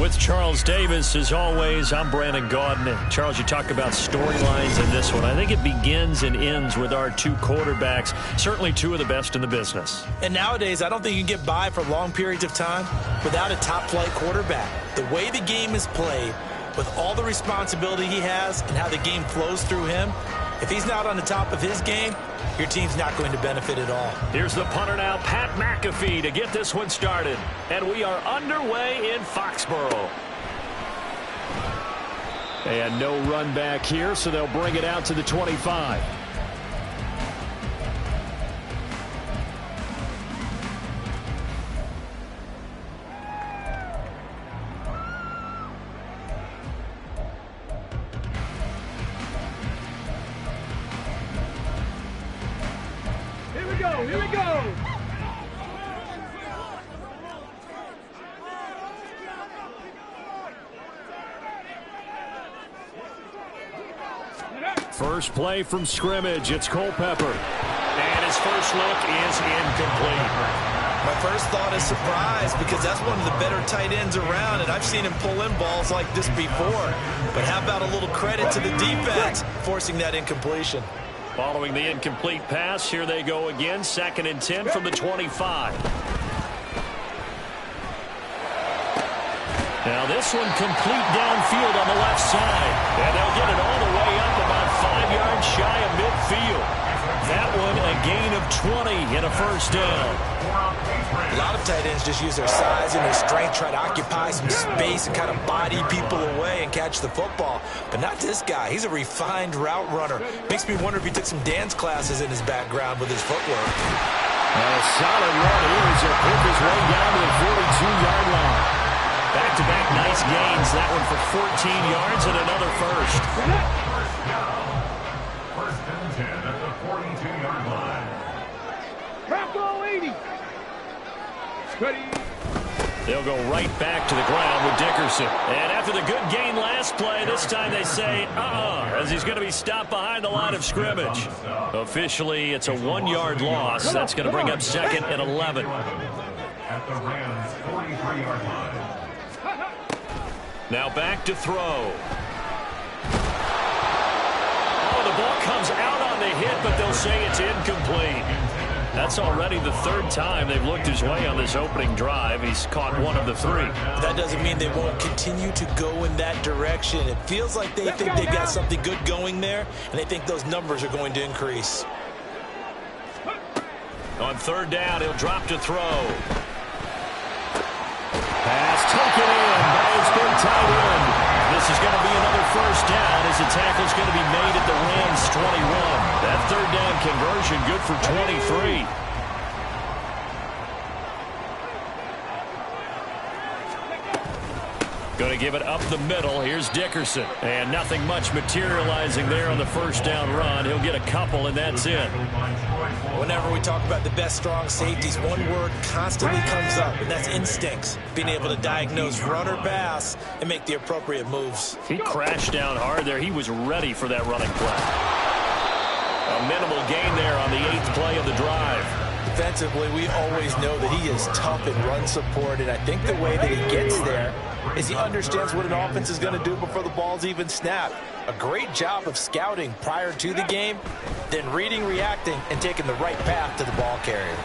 With Charles Davis, as always, I'm Brandon Gaudin. And Charles, you talk about storylines in this one. I think it begins and ends with our two quarterbacks, certainly two of the best in the business. And nowadays, I don't think you can get by for long periods of time without a top-flight quarterback. The way the game is played, with all the responsibility he has and how the game flows through him, if he's not on the top of his game, your team's not going to benefit at all. Here's the punter now, Pat McAfee, to get this one started. And we are underway in Foxborough. And no run back here, so they'll bring it out to the 25. Here we go. First play from scrimmage. It's Culpepper. And his first look is incomplete. My first thought is surprise, because that's one of the better tight ends around, and I've seen him pull in balls like this before. But how about a little credit to the defense forcing that incompletion? Following the incomplete pass, here they go again. 2nd and 10 from the 25. Now this one complete downfield on the left side. And they'll get it all the way up about 5 yards shy of midfield. That one a gain of 20 and a first down. A lot of tight ends just use their size and their strength, try to occupy some space and kind of body people away and catch the football. But not this guy. He's a refined route runner. Makes me wonder if he took some dance classes in his background with his footwork. A solid run here as he'll pick his way down to the 42-yard line. Back-to-back nice gains. That one for 14 yards and another first. First and 10 at the 42-yard line. Crack all 80. Steady. They'll go right back to the ground with Dickerson. And after the good gain last play, this time they say, as he's going to be stopped behind the line of scrimmage. Officially, it's a 1-yard loss. That's going to bring up 2nd and 11. At the Rams' 43-yard line. Now back to throw. Oh, the ball comes out on the hit, but they'll say it's incomplete. That's already the 3rd time they've looked his way on this opening drive. He's caught one of the 3. That doesn't mean they won't continue to go in that direction. It feels like they think they've got something good going there, and they think those numbers are going to increase. On 3rd down, he'll drop to throw. Pass taken in by his big tight end. This is going to be another first down as the tackle's going to be made at the Rams' 21. That 3rd down conversion good for 23. Going to give it up the middle. Here's Dickerson. And nothing much materializing there on the first down run. He'll get a couple, and that's it. Whenever we talk about the best strong safeties, one word constantly comes up, and that's instincts. Being able to diagnose run or pass and make the appropriate moves. He crashed down hard there. He was ready for that running play. A minimal gain there on the 8th play of the drive. Defensively, we always know that he is tough in run support, and I think the way that he gets there is he understands what an offense is going to do before the ball's even snapped. A great job of scouting prior to the game, then reading, reacting, and taking the right path to the ball carrier.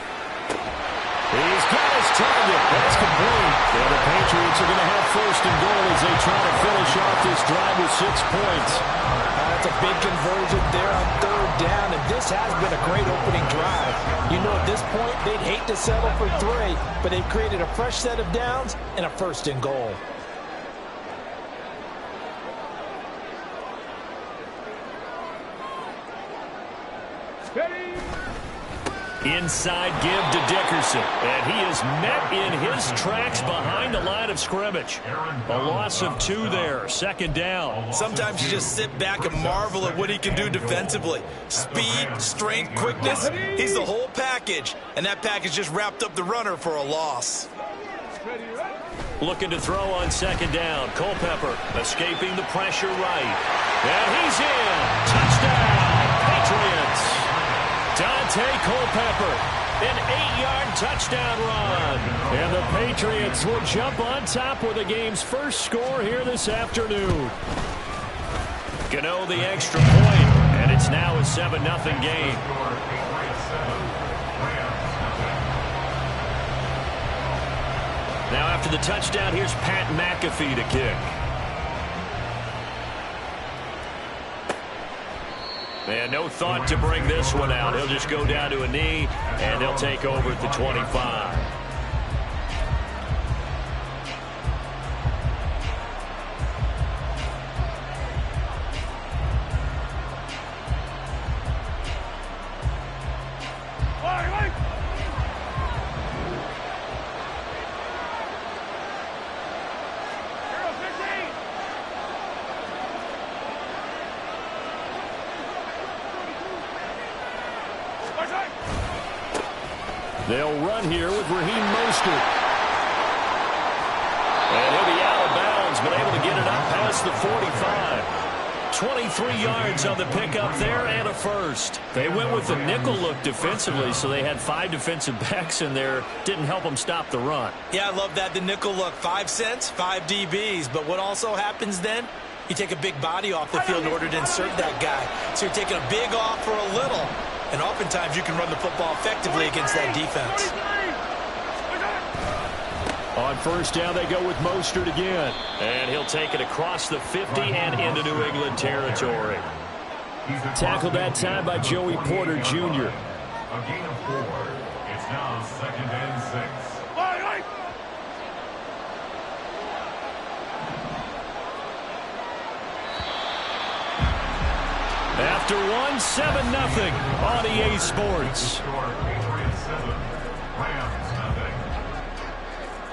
He's got his target. That's complete. And the Patriots are going to have 1st and goal as they try to finish off this drive with 6 points. That's a big conversion there on 3rd down, and this has been a great opening drive. You know, at this point, they'd hate to settle for 3, but they've created a fresh set of downs and a 1st and goal. Inside give to Dickerson. And he is met in his tracks behind the line of scrimmage. A loss of 2 there. 2nd down. Sometimes you just sit back and marvel at what he can do defensively. Speed, strength, quickness. He's the whole package. And that package just wrapped up the runner for a loss. Looking to throw on 2nd down. Culpepper escaping the pressure right. And he's in. Touchdown, Patriots. Dante Culpepper. An 8-yard touchdown run. And the Patriots will jump on top with the game's first score here this afternoon. Gano the extra point, and it's now a 7-0 game. Now after the touchdown, here's Pat McAfee to kick. And no thought to bring this one out. He'll just go down to a knee, and they'll take over at the 25. They'll run here with Raheem Mostert. And he'll be out of bounds, but able to get it up past the 45. 23 yards on the pickup there and a first. They went with the nickel look defensively, so they had 5 defensive backs in there. Didn't help them stop the run. Yeah, I love that, the nickel look. 5 cents, 5 DBs. But what also happens then? You take a big body off the field in order to insert that guy. So you're taking a big off for a little. And oftentimes you can run the football effectively against that defense. On first down, they go with Mostert again. And he'll take it across the 50 and into New England territory. Tackled that time by Joey Porter Jr. A gain of 4. It's now 2nd and 6. After 7-0 on EA Sports.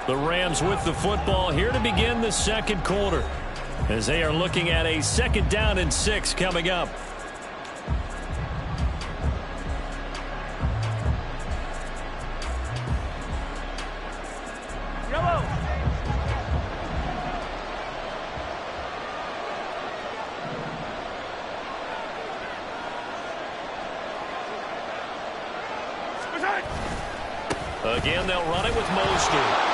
The Rams with the football here to begin the second quarter, as they are looking at a 2nd down and 6 coming up. Again, they'll run it with Mostert.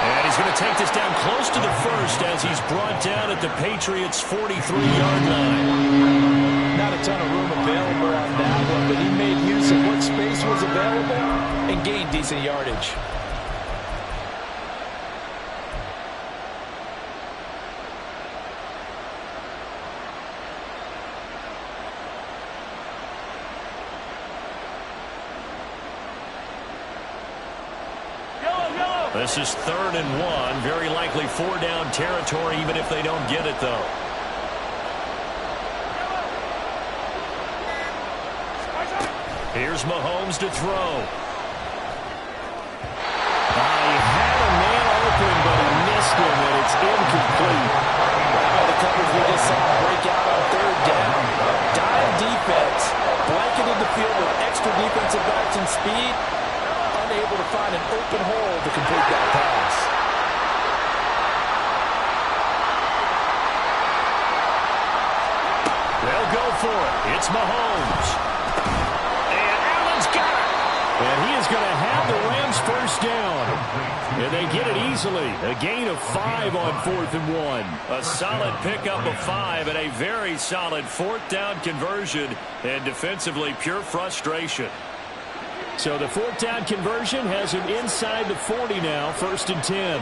And he's going to take this down close to the first as he's brought down at the Patriots' 43-yard line. Not a ton of room available on that one, but he made use of what space was available and gained decent yardage. This is 3rd and 1. Very likely 4-down territory, even if they don't get it, though. Here's Mahomes to throw. He had a man open, but he missed him, and it's incomplete. The coverage we just saw break out on 3rd down. Dive defense, blanketed the field with extra defensive backs and speed. Unable to find an open hole to complete that pass. They'll go for it. It's Mahomes. And Allen's got it. And he is going to have the Rams first down. And they get it easily. A gain of 5 on 4th and 1. A solid pickup of 5 and a very solid 4th down conversion. And defensively, pure frustration. So the 4th down conversion has him inside the 40 now, 1st and 10.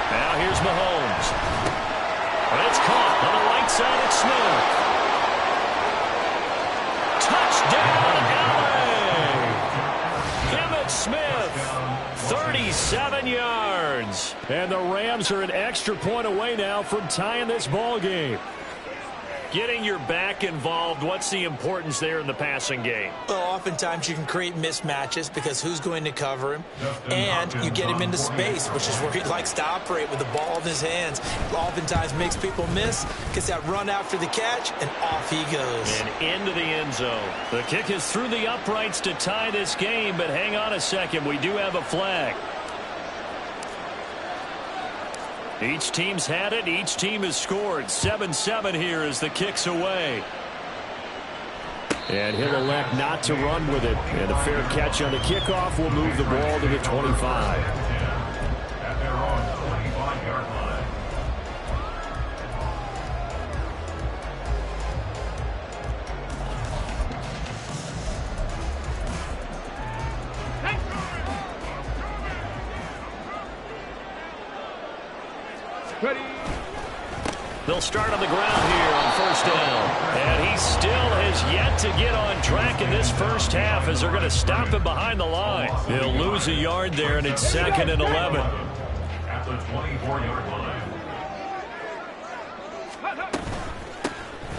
Now here's Mahomes. And it's caught on the right side at Smith. Emmett Smith, 37 yards. And the Rams are an extra point away now from tying this ball game. Getting your back involved, what's the importance there in the passing game? Well, oftentimes you can create mismatches because who's going to cover him? And you get him into space, which is where he likes to operate with the ball in his hands. Oftentimes makes people miss, gets that run after the catch, and off he goes. And into the end zone. The kick is through the uprights to tie this game, but hang on a second. We do have a flag. Each team's had it. Each team has scored. 7-7 here as the kick's away. And he'll elect not to run with it. And a fair catch on the kickoff will move the ball to the 25. At their own 25-yard line. Ready. They'll start on the ground here on first down. And he still has yet to get on track in this first half as they're going to stop him behind the line. He'll lose a yard there, and it's 2nd and 11. At the 24-yard line.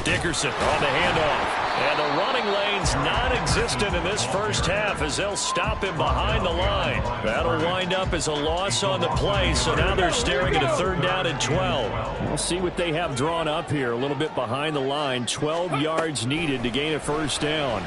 Dickerson on the handoff. And the running lane's non-existent in this first half as they'll stop him behind the line. That'll wind up as a loss on the play, so now they're staring at a 3rd down and 12. We'll see what they have drawn up here. A little bit behind the line. 12 yards needed to gain a first down.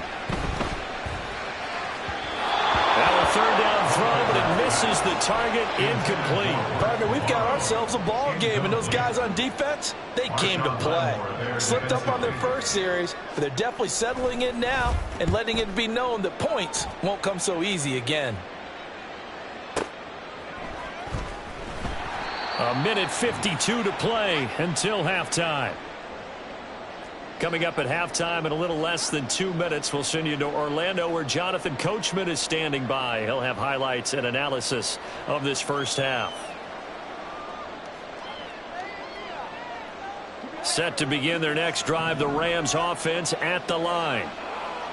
Now a 3rd down throw, but it misses the target. Incomplete. Partner, we've got ourselves a ball game, and those guys on defense, they came to play. Slipped up on their first series, but they're definitely settling in now and letting it be known that points won't come so easy again. A minute 52 to play until halftime. Coming up at halftime in a little less than 2 minutes, we'll send you to Orlando where Jonathan Coachman is standing by. He'll have highlights and analysis of this first half. Set to begin their next drive, the Rams offense at the line.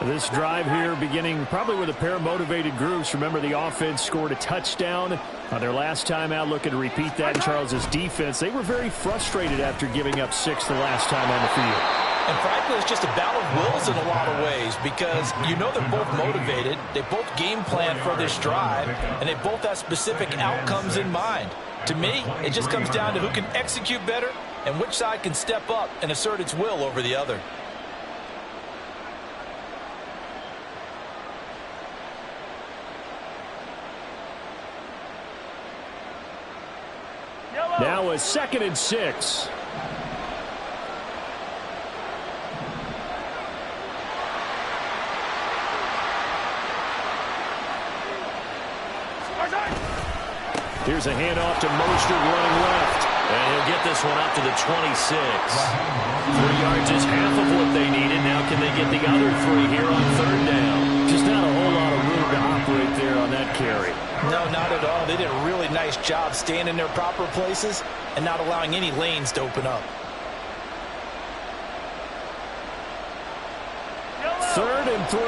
This drive here beginning probably with a pair of motivated groups. Remember, the offense scored a touchdown on their last time out. Looking to repeat that in Charles's defense. They were very frustrated after giving up 6 the last time on the field. And frankly, it's just a battle of wills in a lot of ways because you know they're both motivated. They both game plan for this drive, and they both have specific outcomes in mind. To me, it just comes down to who can execute better and which side can step up and assert its will over the other. Now a 2nd and 6. Here's a handoff to Mostert running left. And he'll get this one up to the 26. 3 yards is half of what they needed. Now can they get the other 3 here on 3rd down? Just not a whole lot of room to operate there on that carry. No, not at all. They did a really nice job staying in their proper places and not allowing any lanes to open up. 3rd and 3.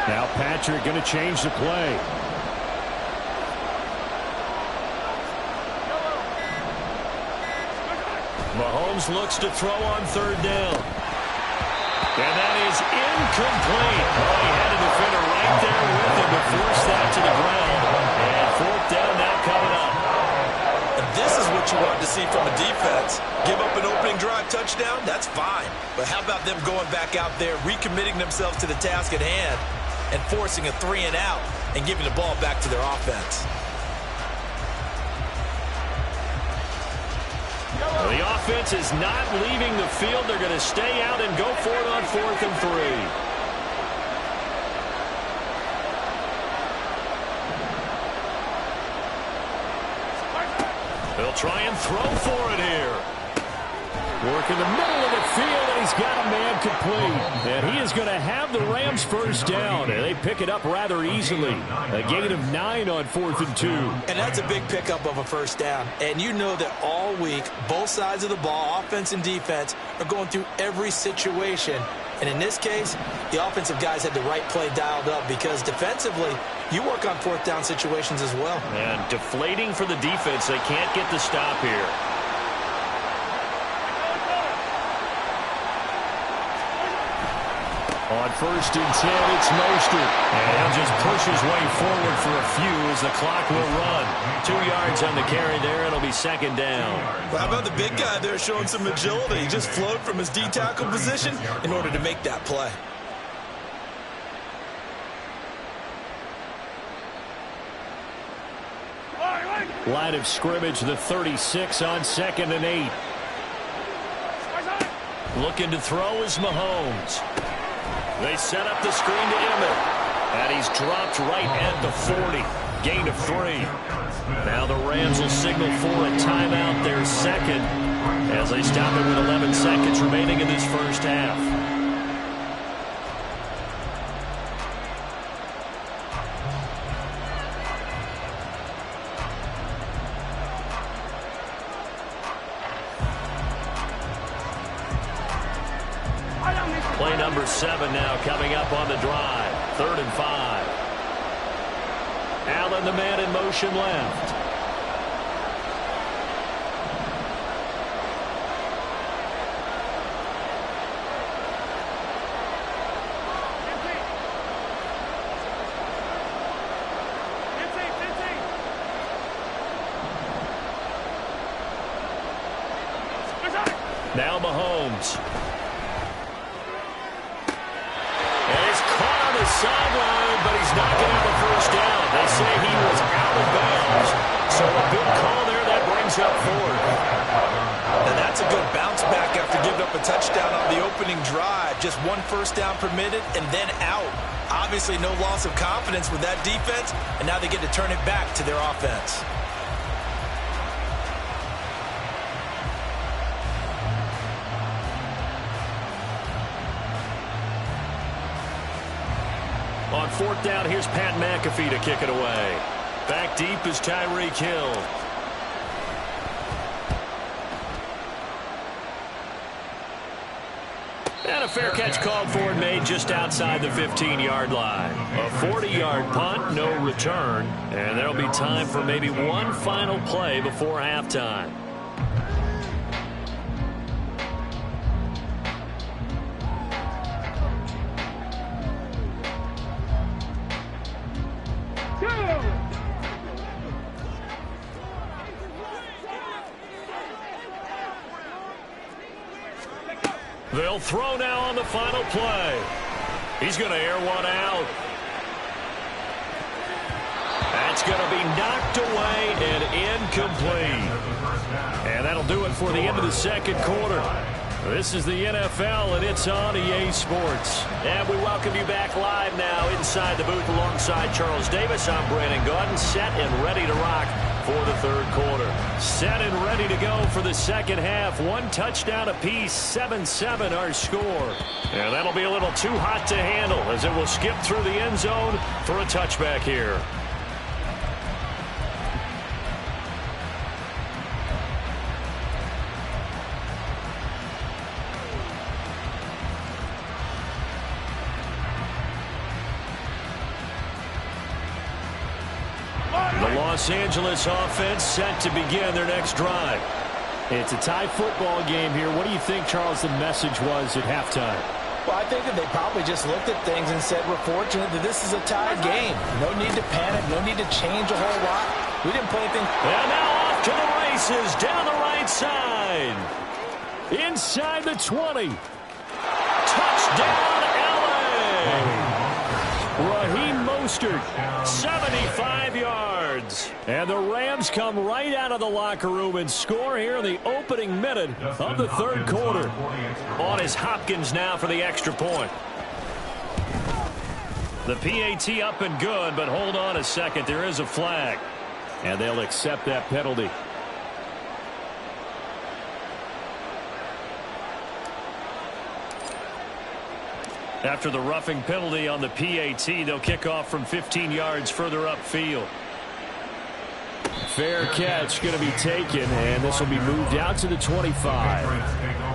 Now Patrick going to change the play. Mahomes looks to throw on 3rd down. And that is incomplete. Oh, he had a defender right there with him to force that to the ground. And 4th down now coming up. And this is what you want to see from a defense. Give up an opening drive touchdown, that's fine. But how about them going back out there, recommitting themselves to the task at hand, and forcing a 3 and out and giving the ball back to their offense. The offense is not leaving the field. They're going to stay out and go for it on 4th and 3. They'll try and throw for it here. Work in the middle of the field, and he's got a man complete. And he is going to have the Rams first down, and they pick it up rather easily. A gain of 9 on 4th and 2. And that's a big pickup of a first down. And you know that all week, both sides of the ball, offense and defense, are going through every situation. And in this case, the offensive guys had the right play dialed up because defensively, you work on 4th down situations as well. And deflating for the defense. They can't get the stop here. On 1st and 10, it's Mostert. And he'll just push his way forward for a few as the clock will run. 2 yards on the carry there. It'll be 2nd down. Well, how about the big guy there showing some agility? He just flowed from his D-tackle position in order to make that play. Line of scrimmage, the 36 on 2nd and 8. Looking to throw is Mahomes. They set up the screen to Emmett. And he's dropped right at the 40. Gain of 3. Now the Rams will signal for a timeout, their second, as they stop it with 11 seconds remaining in this first half. Play number 7 now coming up on the drive. 3rd and 5. Allen, the man in motion left. Now Mahomes. Sideline, but he's not going to have a first down. They say he was out of bounds. So a good call there that brings up 4th. And that's a good bounce back after giving up a touchdown on the opening drive. Just 1 first down permitted and then out. Obviously no loss of confidence with that defense, and now they get to turn it back to their offense. On 4th down, here's Pat McAfee to kick it away. Back deep is Tyreek Hill. And a fair catch called for and made just outside the 15-yard line. A 40-yard punt, no return. And there'll be time for maybe one final play before halftime. They'll throw now on the final play. He's going to air one out. That's going to be knocked away and incomplete. And that'll do it for the end of the 2nd quarter. This is the NFL, and it's on EA Sports. And we welcome you back live now inside the booth alongside Charles Davis. I'm Brandon Gaudin, set and ready to rock for the 3rd quarter. Set and ready to go for the 2nd half. 1 touchdown apiece, 7-7 our score. And that'll be a little too hot to handle as it will skip through the end zone for a touchback here. Los Angeles offense set to begin their next drive. It's a tie football game here. What do you think, Charles, the message was at halftime? Well, I think that they probably just looked at things and said, we're fortunate that this is a tied game. No need to panic. No need to change a whole lot. We didn't play anything. And now off to the races down the right side. Inside the 20. Touchdown, LA. Raheem Mostert, 75 yards. And the Rams come right out of the locker room and score here in the opening minute of the 3rd quarter. On is Hopkins now for the extra point. The PAT up and good, but hold on a second. There is a flag. And they'll accept that penalty. After the roughing penalty on the PAT, they'll kick off from 15 yards further upfield. Fair catch going to be taken, and this will be moved out to the 25.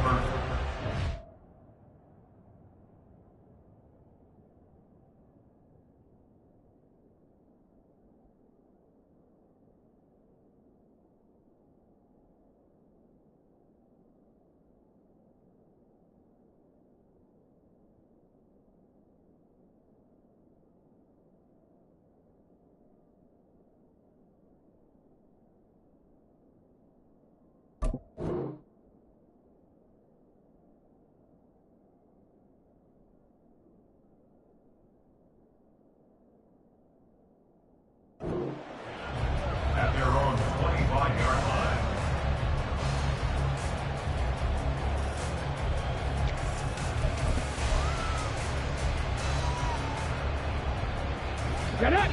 Get it.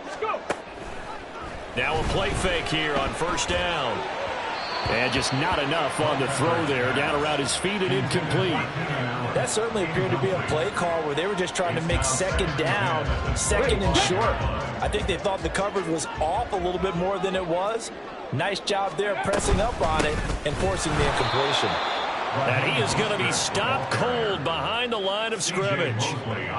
Let's go. Now a play fake here on first down. And just not enough on the throw there. Down around his feet and incomplete. That certainly appeared to be a play call where they were just trying to make second down, second and short. I think they thought the coverage was off a little bit more than it was. Nice job there pressing up on it and forcing the incompletion. And he is going to be stopped cold behind the line of scrimmage.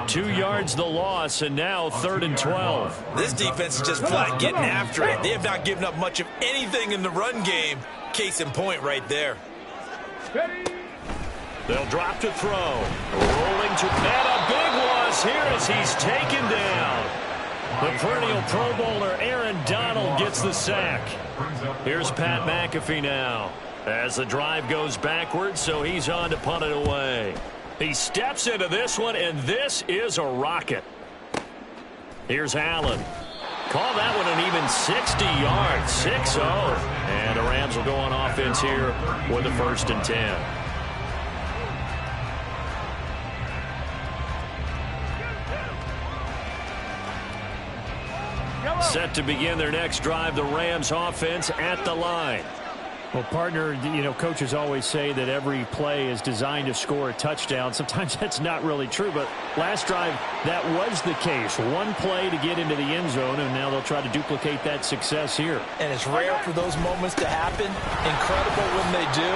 2 yards the loss, and now 3rd and 12. This defense is just flat getting after it. They have not given up much of anything in the run game. Case in point right there. They'll drop to throw. Rolling to and a big loss here as he's taken down. The perennial Pro Bowler Aaron Donald gets the sack. Here's Pat McAfee now as the drive goes backwards, so he's on to punt it away. He steps into this one, and this is a rocket. Here's Allen. Call that one an even 60 yards, 6-0. And the Rams will go on offense here with a 1st and 10. Set to begin their next drive, the Rams offense at the line. Well, partner, you know, coaches always say that every play is designed to score a touchdown. Sometimes that's not really true, but last drive, that was the case. One play to get into the end zone, and now they'll try to duplicate that success here. And it's rare for those moments to happen. Incredible when they do.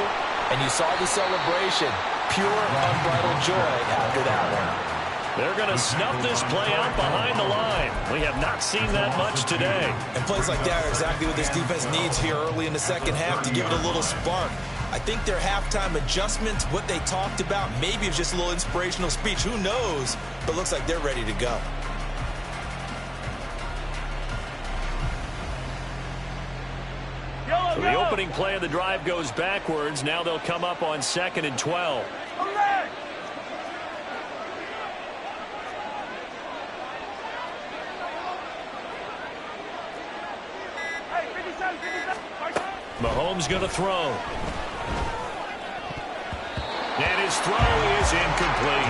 And you saw the celebration. Pure, unbridled joy after that one. They're going to snuff this play out behind the line. We have not seen that much today. And plays like that are exactly what this defense needs here early in the second half to give it a little spark. I think their halftime adjustments, what they talked about, maybe it's just a little inspirational speech. Who knows? But looks like they're ready to go. So the opening play of the drive goes backwards. Now they'll come up on 2nd and 12. Mahomes going to throw. And his throw is incomplete.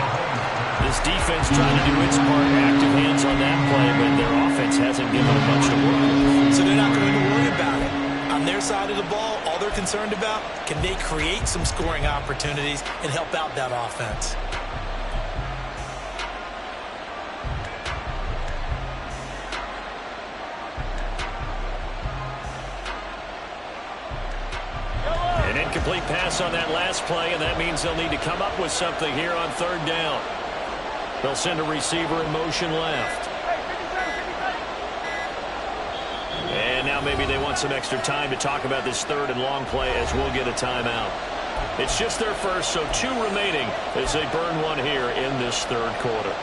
This defense trying to do its part. Active hands on that play, but their offense hasn't given them much to work with. So they're not going to worry about it. On their side of the ball, all they're concerned about, can they create some scoring opportunities and help out that offense? An incomplete pass on that last play, and that means they'll need to come up with something here on 3rd down. They'll send a receiver in motion left. And now maybe they want some extra time to talk about this 3rd and long play as we'll get a timeout. It's just their first, so 2 remaining as they burn one here in this 3rd quarter.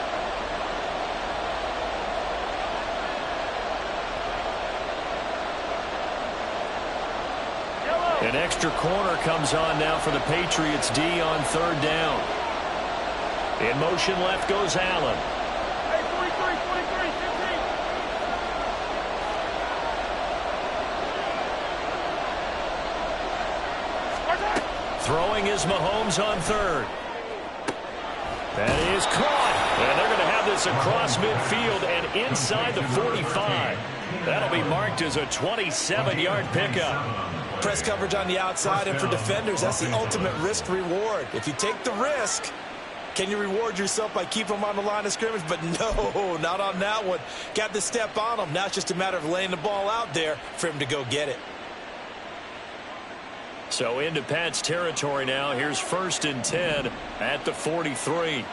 An extra corner comes on now for the Patriots D on 3rd down. In motion left goes Allen. Throwing is Mahomes on 3rd. That is caught. And they're going to have this across midfield and inside the 45. That'll be marked as a 27-yard pickup. Press coverage on the outside, and for defenders, that's the ultimate risk reward. If you take the risk, can you reward yourself by keeping them on the line of scrimmage? But no, not on that one. Got to step on them. Now it's just a matter of laying the ball out there for him to go get it. So into Pat's territory now. Here's 1st and 10 at the 43.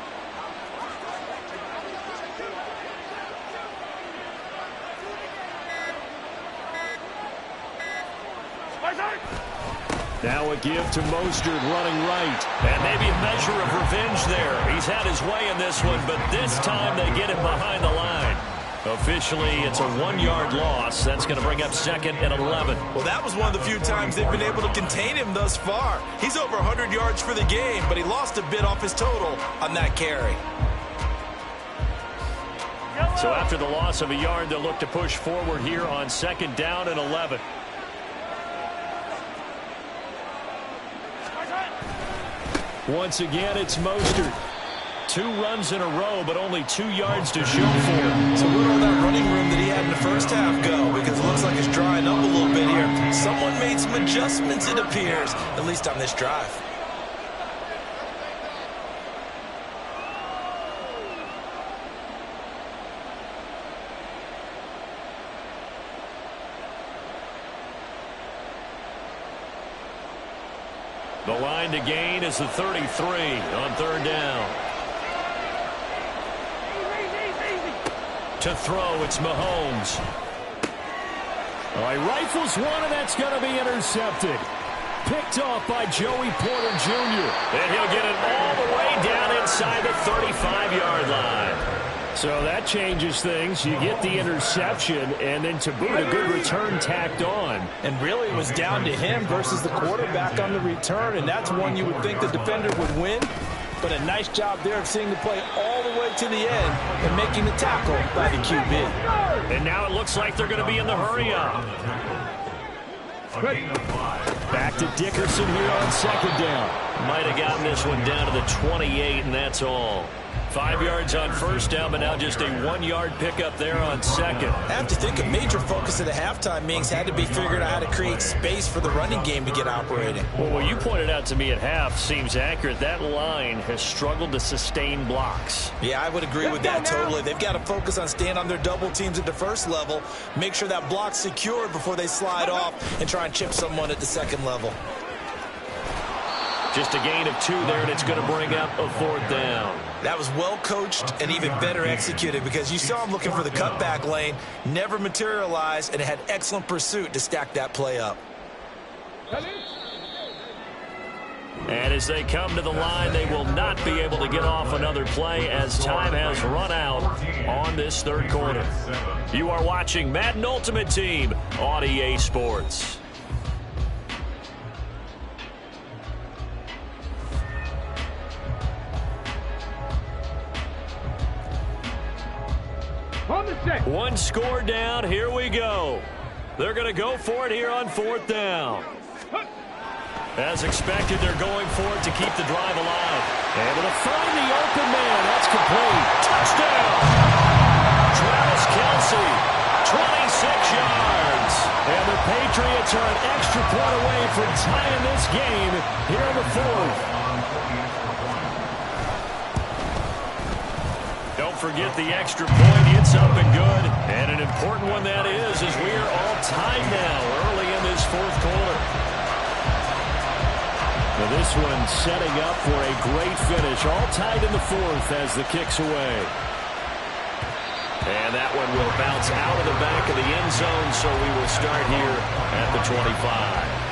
Now a give to Mostert running right. And maybe a measure of revenge there. He's had his way in this one, but this time they get him behind the line. Officially, it's a 1-yard loss. That's going to bring up 2nd and 11. Well, that was one of the few times they've been able to contain him thus far. He's over 100 yards for the game, but he lost a bit off his total on that carry. So after the loss of a yard, they'll look to push forward here on 2nd down and 11. Once again, it's Mostert. 2 runs in a row, but only 2 yards to show for him. So where'd all that running room that he had in the first half go? Because it looks like it's drying up a little bit here. Someone made some adjustments, it appears, at least on this drive. The line to gain is the 33 on 3rd down. To throw, it's Mahomes. All right, rifles one, and that's going to be intercepted. Picked off by Joey Porter Jr. And he'll get it all the way down inside the 35-yard line. So that changes things. You get the interception, and then to boot, a good return tacked on. And really, it was down to him versus the quarterback on the return, and that's one you would think the defender would win. But a nice job there of seeing the play all the way to the end and making the tackle by the QB. And now it looks like they're going to be in the hurry-up. Back to Dickerson here on 2nd down. Might have gotten this one down to the 28, and that's all. 5 yards on 1st down, but now just a 1-yard pickup there on 2nd. I have to think a major focus of the halftime meetings had to be figuring out how to create space for the running game to get operating. Well, what you pointed out to me at half seems accurate. That line has struggled to sustain blocks. Yeah, I would agree with that totally. They've got to focus on staying on their double teams at the 1st level, make sure that block's secured before they slide off and try and chip someone at the 2nd level. Just a gain of 2 there, and it's going to bring up a 4th down. That was well coached and even better executed because you saw him looking for the cutback lane, never materialized, and had excellent pursuit to stack that play up. And as they come to the line, they will not be able to get off another play as time has run out on this 3rd quarter. You are watching Madden Ultimate Team on EA Sports. One score down. Here we go. They're going to go for it here on 4th down. As expected, they're going for it to keep the drive alive. Able to find the open man. That's complete. Touchdown! Travis Kelce, 26 yards. And the Patriots are an extra point away from tying this game here in the 4th. Don't forget the extra point. It's up and good. And an important one that is, as we are all tied now early in this 4th quarter. Now this one setting up for a great finish. All tied in the 4th as the kick's away. And that one will bounce out of the back of the end zone, so we will start here at the 25.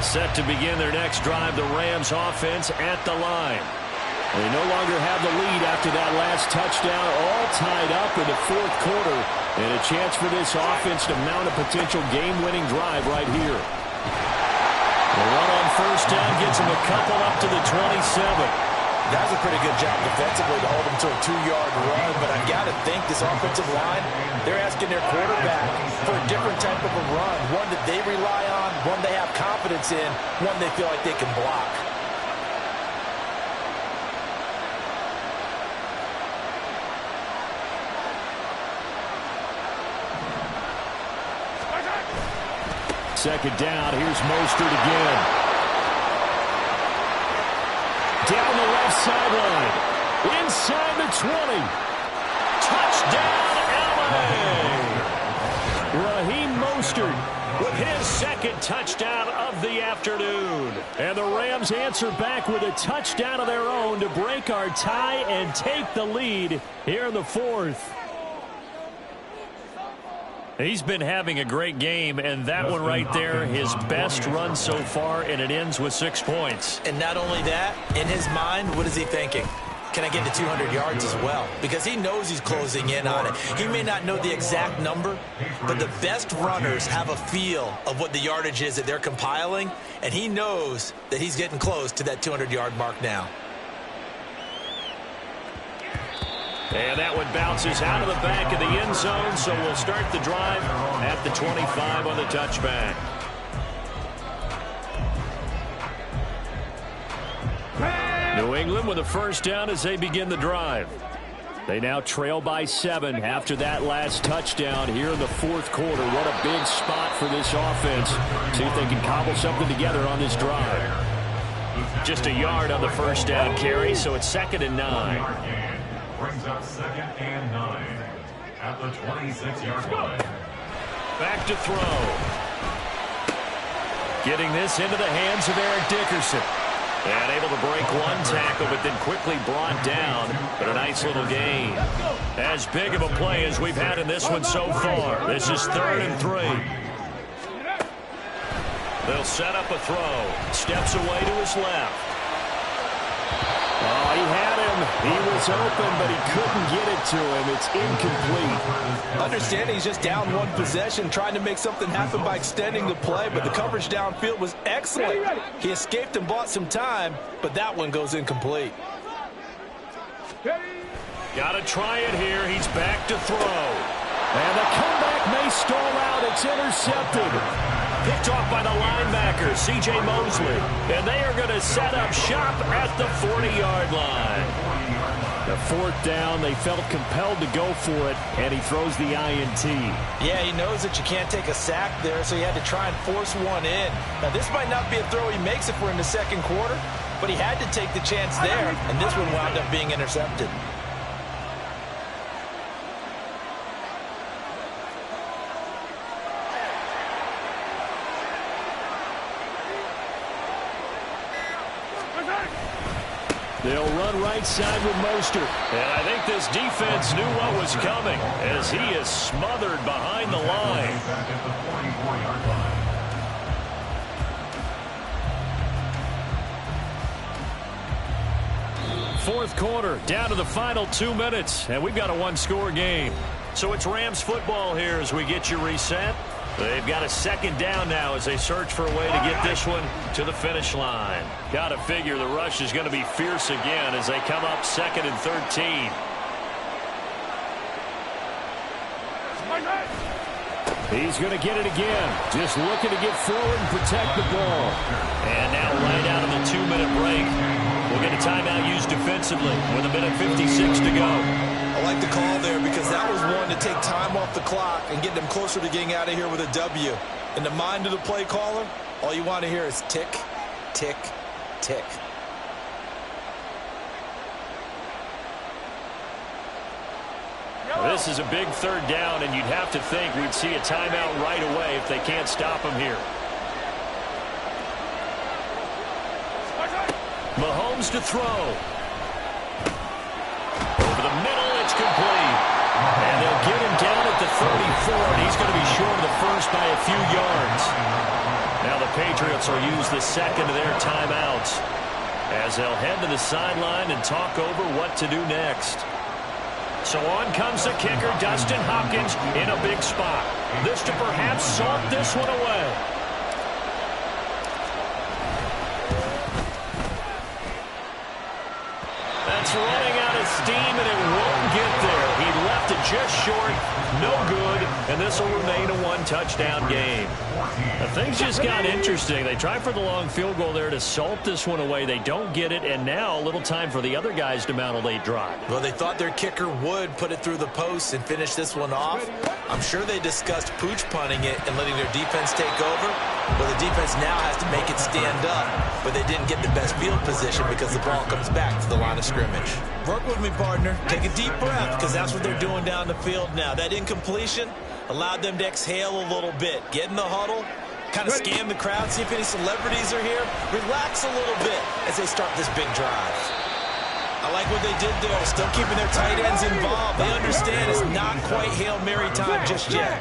Set to begin their next drive, the Rams offense at the line. They no longer have the lead after that last touchdown, all tied up in the 4th quarter. And a chance for this offense to mount a potential game-winning drive right here. The run on 1st down gets them a couple up to the 27. That was a pretty good job defensively to hold them to a 2-yard run, but I've got to think this offensive line, they're asking their quarterback for a different type of a run, one that they rely on, one they have confidence in, one they feel like they can block. Second down, here's Mostert again. Down the left sideline. Inside the 20. Touchdown, LA! Raheem Mostert with his 2nd touchdown of the afternoon. And the Rams answer back with a touchdown of their own to break our tie and take the lead here in the 4th. He's been having a great game, and that one right there, his best run so far, and it ends with 6 points. And not only that, in his mind, what is he thinking? Can I get to 200 yards as well? Because he knows he's closing in on it. He may not know the exact number, but the best runners have a feel of what the yardage is that they're compiling, and he knows that he's getting close to that 200-yard mark now. And that one bounces out of the back of the end zone, so we'll start the drive at the 25 on the touchback. New England with a first down as they begin the drive. They now trail by 7 after that last touchdown here in the fourth quarter. What a big spot for this offense. See if they can cobble something together on this drive. Just a yard on the first down carry, so it's 2nd and 9. Brings up 2nd and 9 at the 26-yard line. Back to throw. Getting this into the hands of Eric Dickerson. And able to break one tackle, but then quickly brought down. But a nice little gain. As big of a play as we've had in this one so far. This is 3rd and 3. They'll set up a throw. Steps away to his left. Oh, he had him. He was open, but he couldn't get it to him. It's incomplete. Understanding he's just down one possession, trying to make something happen by extending the play, but the coverage downfield was excellent. He escaped and bought some time, but that one goes incomplete. Got to try it here. He's back to throw. And the comeback may stall out. It's intercepted. Picked off by the linebacker, C.J. Mosley. And they are going to set up shop at the 40-yard line. The 4th down, they felt compelled to go for it, and he throws the INT. Yeah, he knows that you can't take a sack there, so he had to try and force one in. Now, this might not be a throw he makes if we're in the second quarter, but he had to take the chance there, and this one wound up being intercepted. They'll run right side with Mostert. And I think this defense knew what was coming as he is smothered behind the line. Fourth quarter, down to the final 2 minutes, and we've got a one-score game. So it's Rams football here as we get you reset. They've got a 2nd down now as they search for a way to get this one to the finish line. Got to figure the rush is going to be fierce again as they come up 2nd and 13. He's going to get it again. Just looking to get forward and protect the ball. And now right out of the 2-minute break, we'll get a timeout used defensively with 1:56 to go. I like the call there because that was one to take time off the clock and get them closer to getting out of here with a W. In the mind of the play caller, all you want to hear is tick, tick, tick. This is a big 3rd down, and you'd have to think we'd see a timeout right away if they can't stop him here. Mahomes to throw. Over the middle, it's complete. And they'll get him down at the 34, and he's going to be short of the first by a few yards. Now the Patriots will use the 2nd of their timeouts as they'll head to the sideline and talk over what to do next. So on comes the kicker, Dustin Hopkins, in a big spot. This to perhaps salt this one away. That's running out of steam, and it won't get there. He left it just short, no good, and this will remain a one-touchdown game. Now, things just got interesting. They try for the long field goal there to salt this one away. They don't get it, and now a little time for the other guys to mount a late drive. Well, they thought their kicker would put it through the post and finish this one off. I'm sure they discussed pooch punting it and letting their defense take over. Well, the defense now has to make it stand up, but they didn't get the best field position because the ball comes back to the line of scrimmage. Work with me, partner. Take a deep breath because that's what they're doing down the field now. That incompletion allowed them to exhale a little bit. Get in the huddle, kind of scan the crowd, see if any celebrities are here. Relax a little bit as they start this big drive. I like what they did there. Still keeping their tight ends involved. They understand it's not quite Hail Mary time just yet.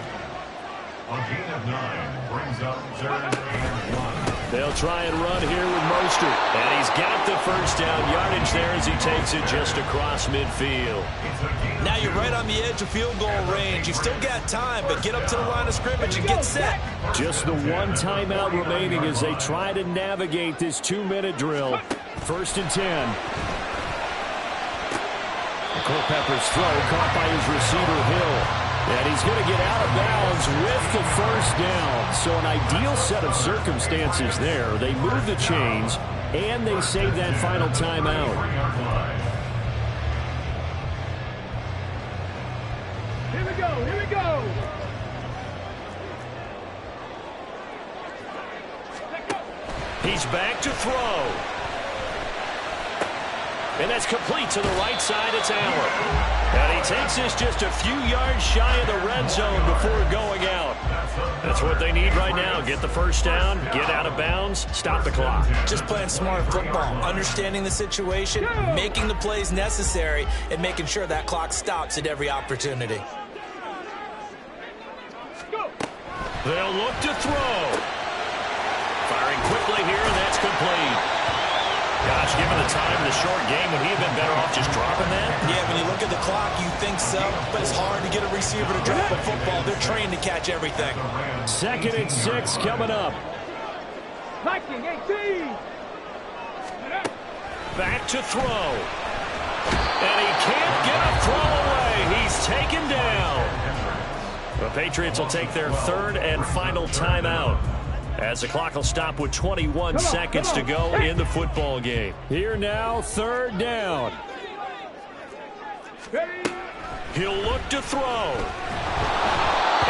A gain of 9 brings up 3rd and 1. They'll try and run here with Mostert. And he's got the first down yardage there as he takes it just across midfield. Now you're right on the edge of field goal range. You've still got time, but get up to the line of scrimmage and get set. Just the one timeout remaining as they try to navigate this 2-minute drill. 1st and 10. Culpepper's throw caught by his receiver, Hill. And he's going to get out of bounds with the first down. So an ideal set of circumstances there. They move the chains, and they save that final timeout. Here we go, here we go. He's back to throw. And that's complete to the right side. It's Allen. And he takes this just a few yards shy of the red zone before going out. That's what they need right now. Get the first down, get out of bounds, stop the clock. Just playing smart football, understanding the situation, making the plays necessary, and making sure that clock stops at every opportunity. They'll look to throw. Firing quickly here, and that's complete. Gosh, given the time in the short game, would he have been better off just dropping that? Yeah, when you look at the clock, you think so, but it's hard to get a receiver to drop a football. They're trained to catch everything. 2nd and 6 coming up. Viking 18. Back to throw. And he can't get a throw away. He's taken down. The Patriots will take their 3rd and final timeout, as the clock will stop with 21 seconds to go in the football game. Here now, 3rd down. He'll look to throw.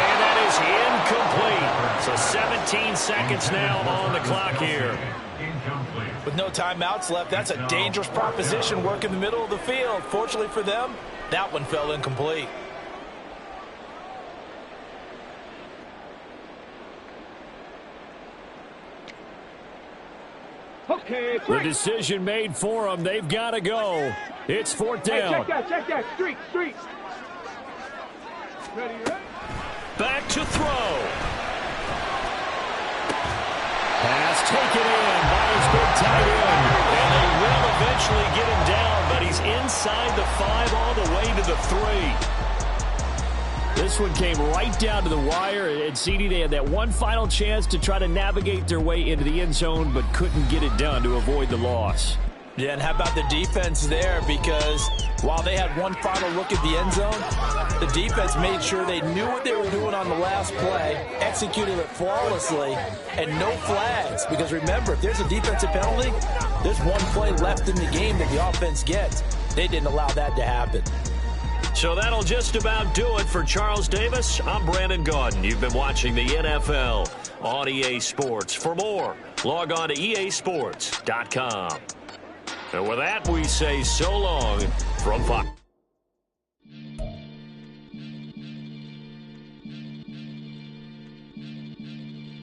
And that is incomplete. So 17 seconds now on the clock here. With no timeouts left, that's a dangerous proposition. Work in the middle of the field. Fortunately for them, that one fell incomplete. Okay, The decision made for them. They've got to go. It's 4th down. Hey, check that. Streak. Ready? Back to throw. Pass taken in by his big tight end. And they will eventually get him down, but he's inside the 5 all the way to the 3. This one came right down to the wire, and CD, they had that one final chance to try to navigate their way into the end zone, but couldn't get it done to avoid the loss. Yeah, and how about the defense there? Because while they had one final look at the end zone, the defense made sure they knew what they were doing on the last play, executed it flawlessly, and no flags. Because remember, if there's a defensive penalty, there's one play left in the game that the offense gets. They didn't allow that to happen. So that'll just about do it for Charles Davis. I'm Brandon Gaudin. You've been watching the NFL on EA Sports. For more, log on to easports.com. And with that, we say so long from Fox.